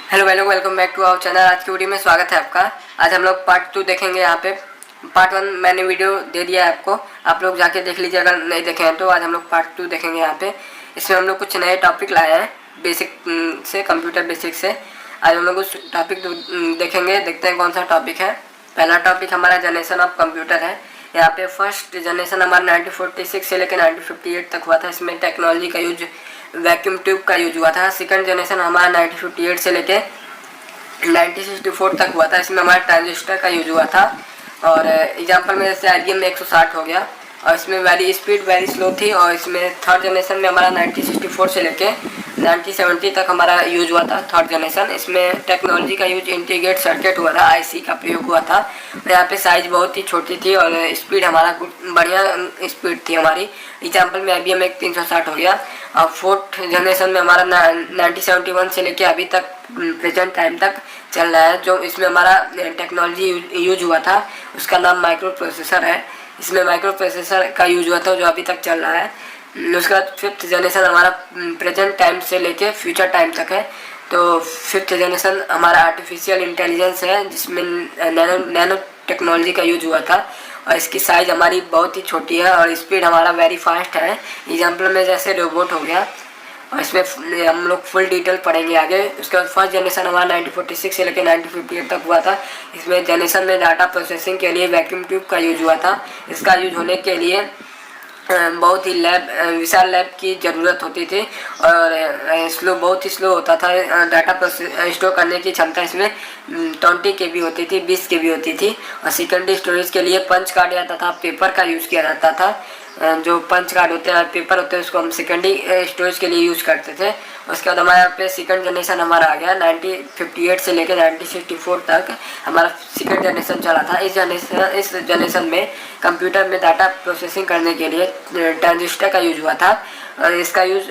Hello hello, welcome back to our channel. आज की video में स्वागत है आपका। आज हम लोग पार्ट 2 देखेंगे। यहाँ पे पार्ट 1 मैंने वीडियो दे दिया है आपको, आप लोग जाके देख लीजिए अगर नहीं देखे हैं तो। आज हम लोग पार्ट 2 देखेंगे। यहाँ पे इसमें हम लोग कुछ नए टॉपिक लाए हैं बेसिक से, कंप्यूटर बेसिक से। आज हम लोग उस टॉपिक देखेंगे। देखते हैं कौन सा टॉपिक है। पहला टॉपिक हमारा जनरेशन ऑफ कंप्यूटर है। यहाँ पे फर्स्ट जनरेशन हमारा 1946 से लेकर 1958 तक हुआ था। इसमें टेक्नोलॉजी का यूज वैक्यूम ट्यूब का यूज हुआ था। सेकंड जनरेशन हमारा 1958 से लेके 1964 तक हुआ था। इसमें हमारा ट्रांजिस्टर का यूज हुआ था। और एग्जांपल में जैसे IBM में 160 हो गया, और इसमें वेरी स्पीड वेरी स्लो थी। और इसमें थर्ड जनरेशन में हमारा 1964 से लेके 1970 तक हमारा यूज हुआ था थर्ड जनरेशन। इसमें टेक्नोलॉजी का यूज इंटीग्रेटेड सर्किट हुआ था, IC का प्रयोग हुआ था। और यहाँ पे साइज बहुत ही छोटी थी और स्पीड हमारा बढ़िया स्पीड थी हमारी। एग्जाम्पल में IBM में 360 हो गया। और फोर्थ जनरेशन में हमारा 1971 से लेके अभी तक प्रेजेंट टाइम तक चल रहा है। जो इसमें हमारा टेक्नोलॉजी यूज हुआ था उसका नाम माइक्रो प्रोसेसर है। इसमें माइक्रो प्रोसेसर का यूज हुआ था जो अभी तक चल रहा है। उसके बाद फिफ्थ जनरेशन हमारा प्रेजेंट टाइम से लेके फ्यूचर टाइम तक है। तो फिफ्थ जनरेशन हमारा आर्टिफिशियल इंटेलिजेंस है, जिसमें नैनो टेक्नोलॉजी का यूज हुआ था। और इसकी साइज़ हमारी बहुत ही छोटी है और स्पीड हमारा वेरी फास्ट है। एग्जाम्पल में जैसे रोबोट हो गया। और इसमें हम लोग फुल डिटेल पढ़ेंगे आगे। उसके बाद फर्स्ट जनरेशन हमारा 1946 से लेकर 1958 तक हुआ था। इसमें जनरेशन में डाटा प्रोसेसिंग के लिए वैक्यूम ट्यूब का यूज हुआ था। इसका यूज होने के लिए बहुत ही विशाल लैब की ज़रूरत होती थी। और बहुत ही स्लो होता था। डाटा स्टोर करने की क्षमता इसमें 20 KB होती थी, 20 KB होती थी। और सेकेंडरी स्टोरेज के लिए पंच कार्ड या तथा पेपर का यूज़ किया जाता था। जो पंच कार्ड होते हैं, पेपर होते हैं, उसको हम सेकेंडरी स्टोरेज के लिए यूज़ करते थे। उसके बाद हमारे यहाँ पे सेकंड जनरेशन हमारा आ गया 1958 से लेकर 1964 तक हमारा सेकंड जनरेशन चला था। इस जनरेशन में कंप्यूटर में डाटा प्रोसेसिंग करने के लिए ट्रांजिस्टर का यूज हुआ था। और इसका यूज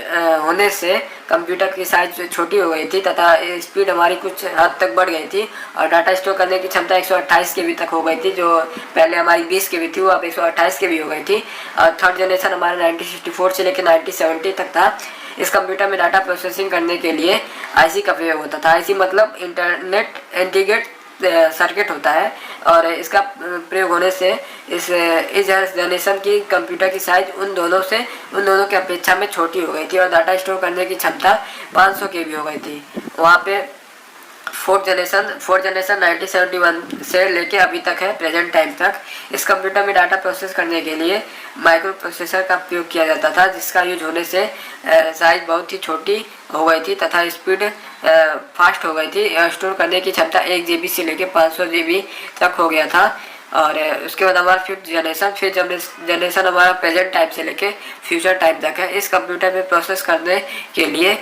होने से कंप्यूटर की साइज छोटी हो गई थी तथा स्पीड हमारी कुछ हद तक बढ़ गई थी। और डाटा स्टोर करने की क्षमता 128 KB तक हो गई थी, जो पहले हमारी 20 KB थी, वो अब 128 KB हो गई थी। और थर्ड जनरेशन हमारा 1964 से लेकर 1970 तक था। इस कंप्यूटर में डाटा प्रोसेसिंग करने के लिए IC का प्रयोग होता था। IC मतलब इंटरनेट इंटीग्रेटेड सर्किट होता है। और इसका प्रयोग होने से इस जनरेशन की कंप्यूटर की साइज उन दोनों की अपेक्षा में छोटी हो गई थी। और डाटा स्टोर करने की क्षमता 500 KB हो गई थी। वहाँ पे फोर्थ जनरेशन 1971 से लेके अभी तक है, प्रेजेंट टाइम तक। इस कंप्यूटर में डाटा प्रोसेस करने के लिए माइक्रो प्रोसेसर का प्रयोग किया जाता था, जिसका यूज होने से साइज बहुत ही छोटी हो गई थी तथा स्पीड फास्ट हो गई थी। स्टोर करने की क्षमता 1 GB से लेके 500 GB तक हो गया था। और उसके बाद हमारा फिफ्थ जनरेशन हमारा प्रेजेंट टाइम से लेके फ्यूचर टाइम तक है। इस कंप्यूटर में प्रोसेस करने के लिए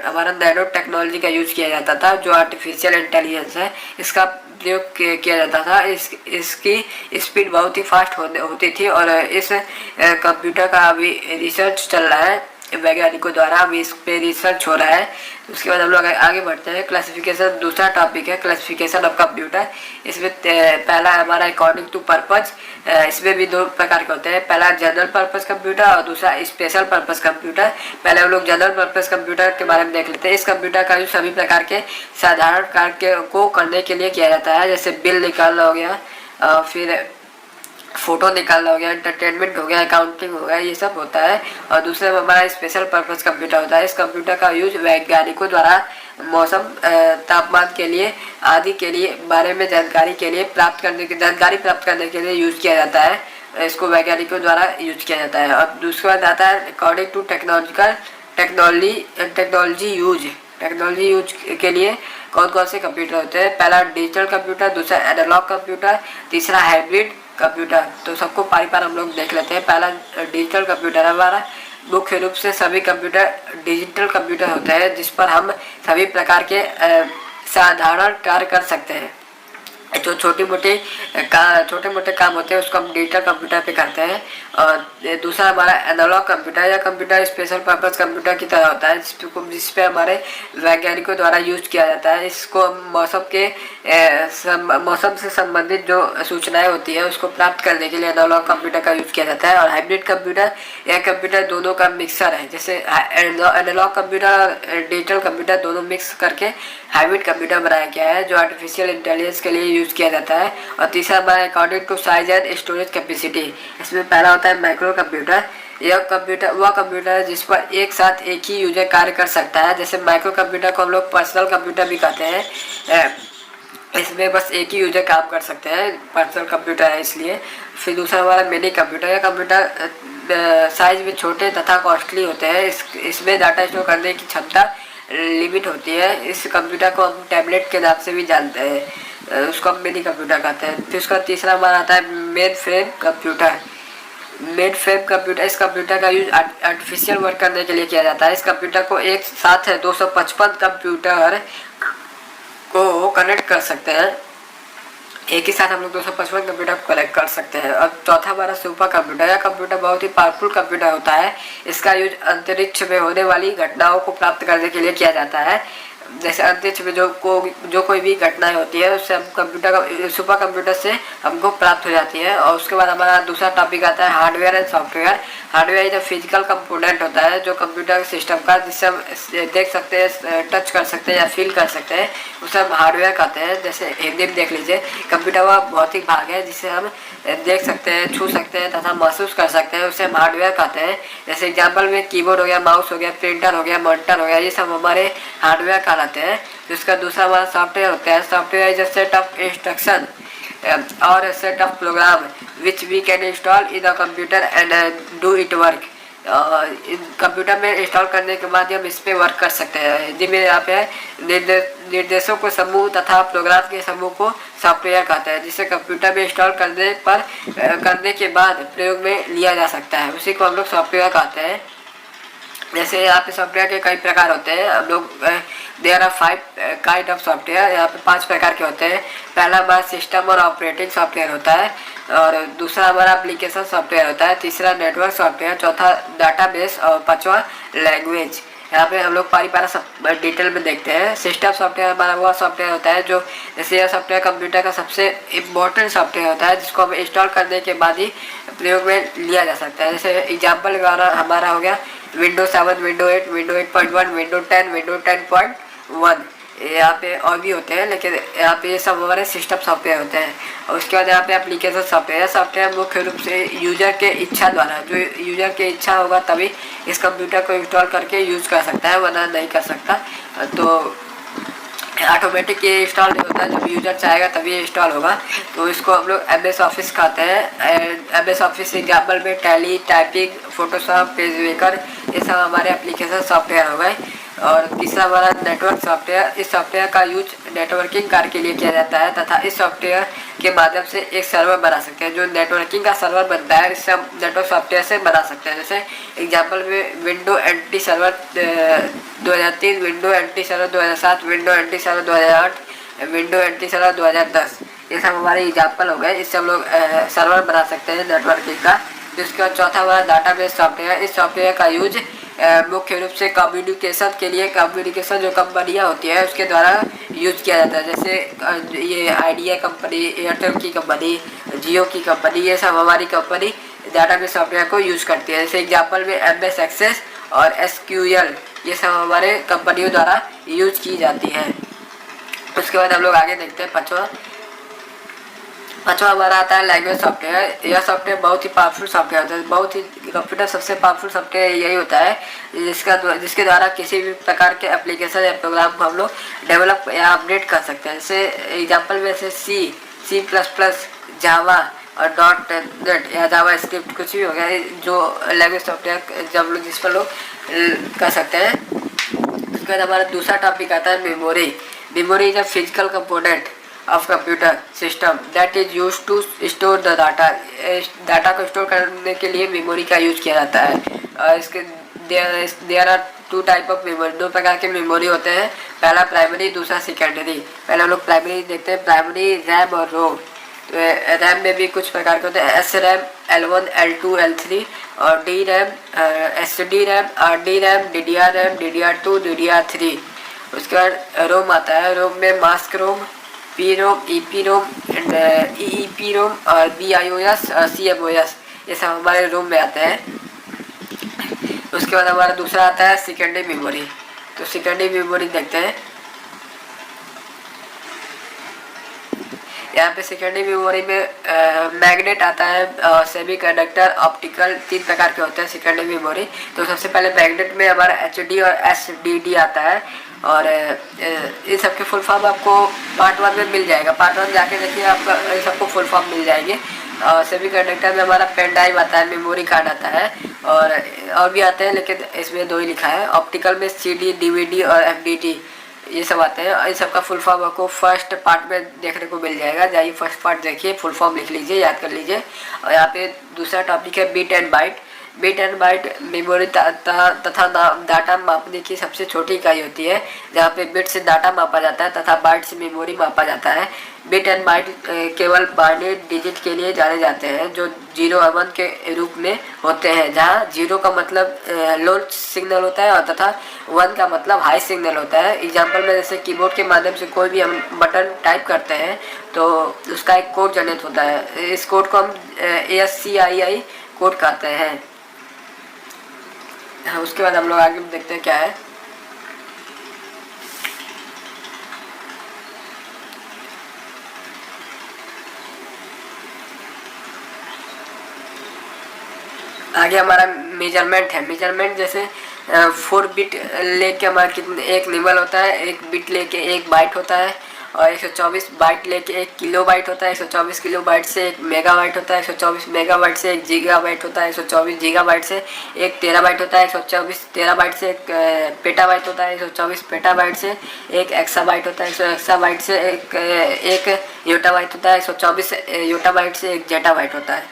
हमारा नैनो टेक्नोलॉजी का यूज किया जाता था, जो आर्टिफिशियल इंटेलिजेंस है। इसका प्रयोग किया जाता था। इसकी स्पीड बहुत ही फास्ट होती थी। और इस कंप्यूटर का अभी रिसर्च चल रहा है वैज्ञानिकों द्वारा, अभी इस पे रिसर्च हो रहा है। उसके बाद हम लोग आगे बढ़ते हैं। क्लासिफिकेशन दूसरा टॉपिक है, क्लासिफिकेशन ऑफ कंप्यूटर। इसमें पहला हमारा अकॉर्डिंग टू पर्पज। इसमें भी दो प्रकार के होते हैं, पहला जनरल पर्पज कंप्यूटर और दूसरा स्पेशल पर्पज कंप्यूटर। पहले हम लोग जनरल पर्पज कंप्यूटर के बारे में देख लेते हैं। इस कंप्यूटर का यूज सभी प्रकार के साधारण कार्य को करने के लिए किया जाता है, जैसे बिल निकालना हो गया, फिर फोटो निकालना हो गया, एंटरटेनमेंट हो गया, अकाउंटिंग हो गया, ये सब होता है। और दूसरा हमारा स्पेशल पर्पस कंप्यूटर होता है। इस कंप्यूटर का यूज वैज्ञानिकों द्वारा मौसम, तापमान के लिए आदि के लिए बारे में जानकारी प्राप्त करने के लिए यूज किया जाता है। इसको वैज्ञानिकों द्वारा यूज किया जाता है। और दूसरा बात आता है अकॉर्डिंग टू टेक्नोलॉजी यूज के लिए कौन कौन से कंप्यूटर होते हैं। पहला डिजिटल कंप्यूटर, दूसरा एनालॉग कंप्यूटर, तीसरा हाइब्रिड कंप्यूटर। तो सबको पारी पार हम लोग देख लेते हैं। पहला डिजिटल कंप्यूटर हमारा मुख्य रूप से सभी कंप्यूटर डिजिटल कंप्यूटर होते हैं, जिस पर हम सभी प्रकार के साधारण कार्य कर सकते हैं। जो छोटे मोटे काम होते हैं उसको हम डिजिटल कंप्यूटर पे करते हैं। और दूसरा हमारा एनालॉग कंप्यूटर या कंप्यूटर स्पेशल पर्पस कंप्यूटर की तरह होता है, जिसपे हमारे वैज्ञानिकों द्वारा यूज किया जाता है। इसको हम मौसम से संबंधित जो सूचनाएं होती है उसको प्राप्त करने के लिए एनालॉग कंप्यूटर का यूज किया जाता है। और हाइब्रिड कंप्यूटर या कंप्यूटर दोनों का मिक्सर है, जैसे एनालॉग कंप्यूटर और डिजिटल कंप्यूटर दोनों मिक्स करके हाइब्रिड कंप्यूटर बनाया गया है, जो आर्टिफिशियल इंटेलिजेंस के लिए यूज किया जाता है। और तीसरा हमारा according to size and storage capacity. इसमें पहला होता है माइक्रो कंप्यूटर। यह कंप्यूटर वह कंप्यूटर है जिस पर एक साथ एक ही यूजर कार्य कर सकता है। जैसे माइक्रो कंप्यूटर को हम लोग पर्सनल कंप्यूटर भी कहते हैं, इसमें बस एक ही यूजर काम कर सकते हैं, पर्सनल कंप्यूटर है इसलिए। फिर दूसरा हमारा मिनी कंप्यूटर। यह कंप्यूटर साइज में छोटे तथा कॉस्टली होते हैं। इसमें डाटा स्टोर करने की क्षमता लिमिट होती है। इस कंप्यूटर को हम टैबलेट के नाम से भी जानते हैं, उसको हम मिनी कंप्यूटर कहते हैं। फिर उसका तीसरा हमारा आता है main frame computer. Main frame computer, इस कंप्यूटर का यूज आर्टिफिशियल वर्क करने के लिए किया जाता है। इस कंप्यूटर को एक साथ 255 कंप्यूटर को कनेक्ट कर सकते हैं। एक ही साथ हम लोग 255 कंप्यूटर को कनेक्ट कर सकते हैं। और चौथा हमारा सुपर कंप्यूटर। यह कंप्यूटर बहुत ही पावरफुल कंप्यूटर होता है। इसका यूज अंतरिक्ष में होने वाली घटनाओं को प्राप्त करने के लिए किया जाता है। जैसे अंतरिक्ष में जो कोई भी घटनाएं होती है उससे हम सुपर कंप्यूटर से हमको प्राप्त हो जाती है। और उसके बाद हमारा दूसरा टॉपिक आता है hardware and software. Hardware is physical component होता है जो कंप्यूटर सिस्टम का, जिससे हम देख सकते हैं, टच कर सकते हैं या फील कर सकते हैं, उसे हम हार्डवेयर कहते हैं। जैसे हिंदी में देख लीजिए, कंप्यूटर वह भौतिक भाग है जिसे हम देख सकते हैं, छू सकते हैं तथा महसूस कर सकते हैं, उसे हम हार्डवेयर कहते हैं। जैसे एग्जाम्पल में कीबोर्ड हो गया, माउस हो गया, प्रिंटर हो गया, मॉनिटर हो गया, ये सब हमारे हार्डवेयर कहलाते हैं। जिसका दूसरा हमारा सॉफ्टवेयर होता है। Software is a set of instruction और set of program which we can install in a computer and do it work. Computer में इंस्टॉल करने के बाद हम इस पर वर्क कर सकते हैं। हिंदी में यहाँ पे निर्देशों को समूह तथा प्रोग्राम के समूह को सॉफ्टवेयर कहते हैं, जिसे कंप्यूटर में इंस्टॉल करने के बाद प्रयोग में लिया जा सकता है, उसी को हम लोग सॉफ्टवेयर कहते हैं। जैसे यहाँ पे सॉफ्टवेयर के कई प्रकार होते हैं। हम लोग there are 5 kind of software, यहाँ पे 5 प्रकार के होते हैं। पहला हमारा सिस्टम और ऑपरेटिंग सॉफ्टवेयर होता है, और दूसरा हमारा एप्लीकेशन सॉफ्टवेयर होता है, तीसरा नेटवर्क सॉफ्टवेयर, चौथा डाटाबेस और पांचवा लैंग्वेज। यहाँ पे हम लोग पारा सब डिटेल में देखते हैं। सिस्टम सॉफ्टवेयर हमारा वह सॉफ्टवेयर होता है जो, जैसे यह सॉफ्टवेयर कंप्यूटर का सबसे इम्पोर्टेंट सॉफ्टवेयर होता है, जिसको हम इंस्टॉल करने के बाद ही प्रयोग में लिया जा सकता है। जैसे एग्जाम्पल हमारा हो गया Windows 7, window 8, window 8.1, window 10, window 10.1। यहाँ पे और भी होते हैं, लेकिन यहाँ पे ये सब हमारे सिस्टम सॉफ्टवेयर होते हैं। और उसके बाद यहाँ पे एप्लीकेशन सॉफ्टवेयर मुख्य रूप से यूजर के इच्छा द्वारा, जो यूजर की इच्छा होगा तभी इस कंप्यूटर को इंस्टॉल करके यूज कर सकता है, वरना नहीं कर सकता। तो ऑटोमेटिक ये इंस्टॉल नहीं होता, जब यूजर चाहेगा तभी ये इंस्टॉल होगा। तो इसको हम लोग MS ऑफिस कहते हैं। MS ऑफिस एग्जाम्पल में tally, typing, Photoshop, page maker, ये सब हमारे एप्लीकेशन सॉफ्टवेयर हो गए। और तीसरा हमारा नेटवर्क सॉफ्टवेयर। इस सॉफ्टवेयर का यूज नेटवर्किंग कार्य के लिए किया जाता है तथा इस सॉफ्टवेयर के माध्यम से एक सर्वर बना सकते हैं। जो नेटवर्किंग का सर्वर बनता है इससे हम नेटवर्क सॉफ्टवेयर से बना सकते हैं। जैसे एग्जाम्पल में window anti server 2003, window anti server 2007, window anti server 2008, window anti server 2010, ये सब हमारे एग्जाम्पल हो गए। इससे हम लोग सर्वर बना सकते हैं नेटवर्किंग का। जिसका चौथा हमारा डाटाबेस सॉफ्टवेयर। इस सॉफ्टवेयर का यूज मुख्य रूप से कम्युनिकेशन के लिए, कम्युनिकेशन जो कंपनियां होती है उसके द्वारा यूज किया जाता है। जैसे ये आइडिया कंपनी, एयरटेल की कंपनी, जियो की कंपनी, ये सब हमारी कंपनी डाटाबेस सॉफ्टवेयर को यूज करती है। जैसे एग्जाम्पल में MS एक्सेस और SQL, ये सब हमारे कंपनियों द्वारा यूज की जाती है। उसके बाद हम लोग आगे देखते हैं पाँचवा हमारा आता है लैंग्वेज सॉफ्टवेयर। यह सॉफ्टवेयर बहुत ही पावरफुल सॉफ्टवेयर होता है। बहुत ही कंप्यूटर सबसे पावरफुल सॉफ्टवेयर यही होता है जिसके द्वारा किसी भी प्रकार के एप्लीकेशन या प्रोग्राम को हम लोग डेवलप या अपडेट कर सकते हैं। जैसे एग्जाम्पल में से C++, जावा और .NET या जावा स्क्रिप्ट, कुछ भी हो गया, जो लैंग्वेज सॉफ्टवेयर जब लोग जिस पर लोग कर सकते हैं। उसके बाद हमारा दूसरा टॉपिक आता है memory. Memory is a physical component of computer system that is use to store the data. Data को स्टोर करने के लिए मेमोरी का यूज किया जाता है। इसके there are 2 type of memory, 2 प्रकार के मेमोरी होते हैं। पहला प्राइमरी, दूसरा सेकेंडरी। पहले हम लोग प्राइमरी देखते हैं, प्राइमरी रैम और रोम। तो रैम में भी कुछ प्रकार के होते हैं, S RAM, L1, L2, L3 और D RAM, SD RAM, RD RAM, DDR RAM, DDR2, DDR3। उसके बाद रोम आता है, रोम में मास्क रोम, पी रोम, EP रोम, EEP रोम और BIOS और CMOS, ये सब हमारे रोम में आते हैं। उसके बाद हमारा दूसरा आता है सेकेंडरी मेमोरी। तो सेकेंडरी मेमोरी देखते हैं, यहाँ पे सेकेंडरी मेमोरी में मैग्नेट आता है, सेमीकंडक्टर, ऑप्टिकल, 3 प्रकार के होते हैं सेकेंडरी मेमोरी। तो सबसे पहले मैग्नेट में हमारा HD और SDD आता है, और इन सबके फुल फॉर्म आपको पार्ट 1 में मिल जाएगा। पार्ट 1 जाके देखिए, आपका इन सबको फुल फॉर्म मिल जाएंगे। सेमीकंडक्टर में हमारा पेन ड्राइव आता है, मेमोरी कार्ड आता है, और भी आते हैं, लेकिन इसमें 2 ही लिखा है। ऑप्टिकल में CD, DVD और FDD, ये सब आते हैं। इन सबका फुल फॉर्म आपको फर्स्ट पार्ट में देखने को मिल जाएगा। जाइए फर्स्ट पार्ट देखिए, फुल फॉर्म लिख लीजिए, याद कर लीजिए। और यहाँ पे दूसरा टॉपिक है bit and byte. Bit and byte memory तथा डाटा मापने की सबसे छोटी इकाई होती है, जहाँ पे बिट से डाटा मापा जाता है तथा बाइट से मेमोरी मापा जाता है। बिट एंड बाइट केवल बाइनरी डिजिट के लिए जाने जाते हैं, जो 0 और 1 के रूप में होते हैं, जहाँ 0 का मतलब लो सिग्नल होता है और तथा 1 का मतलब हाई सिग्नल होता है। एग्जाम्पल में जैसे कीबोर्ड के माध्यम से कोई भी हम बटन टाइप करते हैं तो उसका एक कोड जनरेट होता है। इस कोड को हम ASCII कोड कहते हैं। उसके बाद हम लोग आगे देखते हैं क्या है। आगे हमारा मेजरमेंट है। मेजरमेंट जैसे 4 बिट लेके हमारा कितने, 1 निबल होता है, 1 बिट लेके 1 बाइट होता है, और 124 बाइट लेके 1 किलोबाइट होता है, 124 किलोबाइट से 1 मेगाबाइट होता है, 124 मेगाबाइट से 1 गीगाबाइट होता है, 124 गीगाबाइट से 1 टेराबाइट होता है, 124 टेराबाइट से 1 पेटाबाइट होता है, 124 पेटाबाइट से 1 एक्साबाइट होता है, 100 एक्साबाइट से 1 योटाबाइट होता है, 124 योटाबाइट से 1 जेटाबाइट होता है।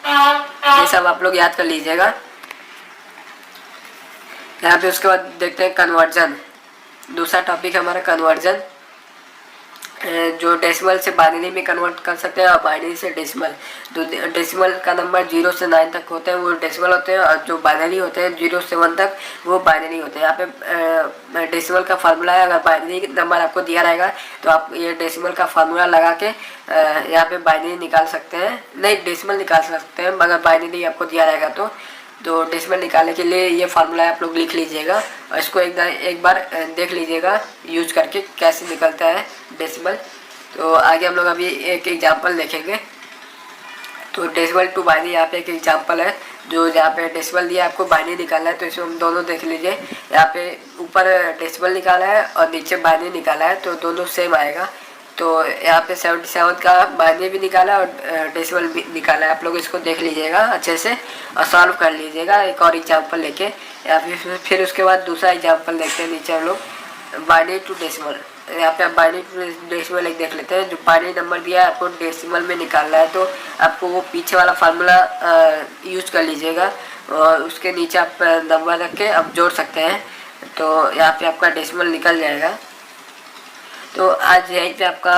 ये सब आप लोग याद कर लीजिएगा। यहाँ पे उसके बाद देखते हैं कन्वर्जन। दूसरा टॉपिक हमारा कन्वर्जन, जो डेसिमल से बाइनरी में कन्वर्ट कर सकते हैं और बाइनरी से डेसिमल। तो डेसिमल का नंबर 0 से 9 तक होते हैं, वो डेसिमल होते हैं, और जो बाइनरी होते हैं 0 से 1 तक, वो बाइनरी होते हैं। यहाँ पे डेसिमल का फार्मूला है, अगर बाइनरी नंबर आपको दिया रहेगा तो आप ये डेसिमल का फार्मूला लगा के यहाँ पे बाइनरी निकाल सकते हैं, नहीं डेसिमल निकाल सकते हैं, मगर बाइनरी आपको दिया रहेगा तो डेसिमल निकालने के लिए ये फार्मूला आप लोग लिख लीजिएगा, और इसको एक बार देख लीजिएगा यूज करके कैसे निकलता है डेसिमल। तो आगे हम लोग अभी एक एग्जांपल देखेंगे। तो डेसिमल टू बाइनरी यहाँ पे एक एग्जांपल है, जो यहाँ पे डेसिमल दिया आपको बाइनरी निकालना है, तो इसमें हम दोनों देख लीजिए। यहाँ पे ऊपर डेसिमल निकाला है और नीचे बाइनरी निकाला है, तो दोनों सेम आएगा। तो यहाँ पे 77 का बाइनरी भी निकाला और डेसिमल भी निकाला है। आप लोग इसको देख लीजिएगा अच्छे से और सॉल्व कर लीजिएगा एक और एग्जांपल लेके। या फिर उसके बाद दूसरा एग्जांपल देखते हैं नीचे हम लोग, बाइनरी टू डेसिमल। यहाँ पे आप बाइनरी टू डेसिमल एक देख लेते हैं। जो बाइनरी नंबर दिया है आपको डेसिमल में निकालना है, तो आपको वो पीछे वाला फार्मूला यूज कर लीजिएगा, और उसके नीचे आप नंबर रख के आप जोड़ सकते हैं, तो यहाँ पे आपका डेसिमल निकल जाएगा। तो आज यहीं पे आपका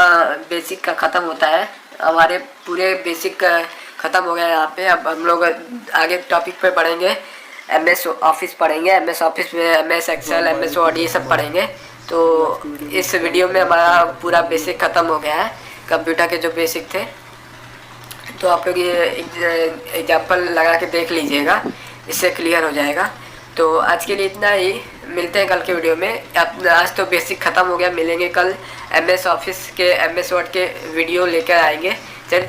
बेसिक का ख़त्म होता है। हमारे पूरे बेसिक ख़त्म हो गया यहाँ पे। अब हम लोग आगे टॉपिक पे पढ़ेंगे, MS ऑफिस पढ़ेंगे। MS ऑफिस में MS एक्सेल, MS वर्ड, ये सब पढ़ेंगे। तो इस वीडियो में हमारा पूरा बेसिक ख़त्म हो गया है, कंप्यूटर के जो बेसिक थे। तो आप लोग ये एग्जाम्पल लगा के देख लीजिएगा, इससे क्लियर हो जाएगा। तो आज के लिए इतना ही, मिलते हैं कल के वीडियो में। आज तो बेसिक ख़त्म हो गया, मिलेंगे कल MS ऑफिस के MS वर्ड के वीडियो लेकर आएंगे। चलिए।